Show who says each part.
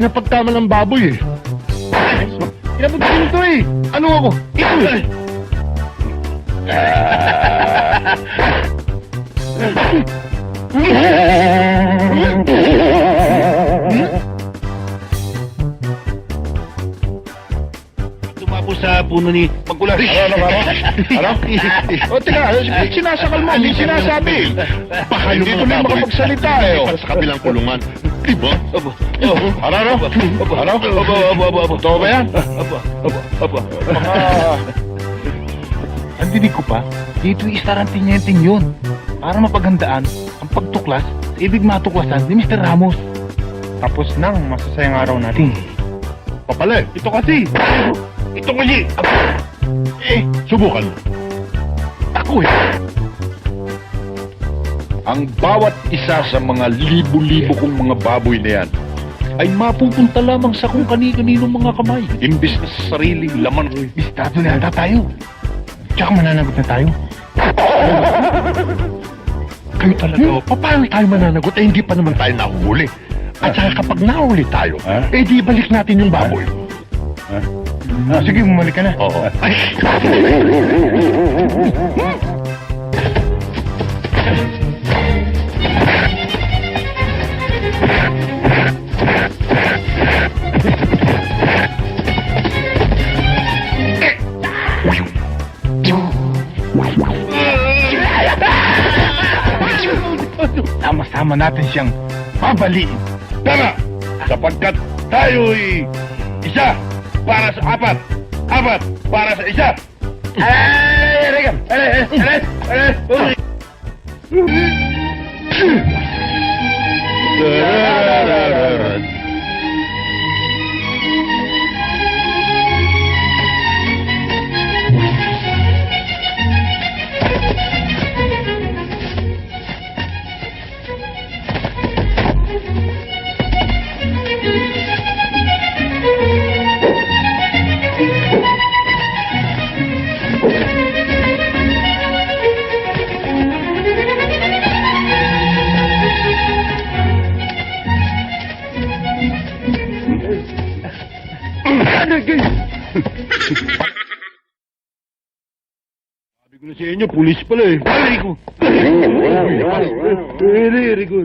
Speaker 1: Napagtama ng baboy eh. Kinabagin ito eh. Ano ako? Ito eh.
Speaker 2: Tumapo sa puno ni Pagkulas.
Speaker 1: Ano? O, teka, sinasakal mo, hindi sinasabi. Baka hindi tuloy makapagsalita eh. Sa kabilang kulungan. Diba?
Speaker 2: Opo.
Speaker 1: Ano? Totoo ba yan?
Speaker 2: Opo.
Speaker 3: Ang dinig ko pa, dito istarantinyenting yun. Para mapaghandaan ang pagtuklas sa ibig matuklasan ni Mr. Ramos. Tapos nang masasayang araw natin.
Speaker 1: Papala, ito kasi.
Speaker 2: Ito kasi.
Speaker 1: Subukan mo. Ako eh.
Speaker 4: Ang bawat isa sa mga libo-libo kong mga baboy na yan ay mapupunta lamang sa kung kani-kaninong mga kamay, imbis na sa sariling laman.
Speaker 3: Bistado na yata tayo. Tsaka mananagot na tayo.
Speaker 1: Kayo talaga, paano tayo mananagot? Eh, hindi pa naman tayo nahuhuli. At saka kapag nahuli tayo, di balik natin yung baboy.
Speaker 3: Sige, bumalik ka na.
Speaker 1: Oo. Ay.
Speaker 3: Sama-sama natin siyang babaliin.
Speaker 2: Tama! Sapagkat tayo'y isa para sa apat. Apat para sa isa. Sabi ko na sa inyo, pulis pala eh. Aray ko! Aray ko!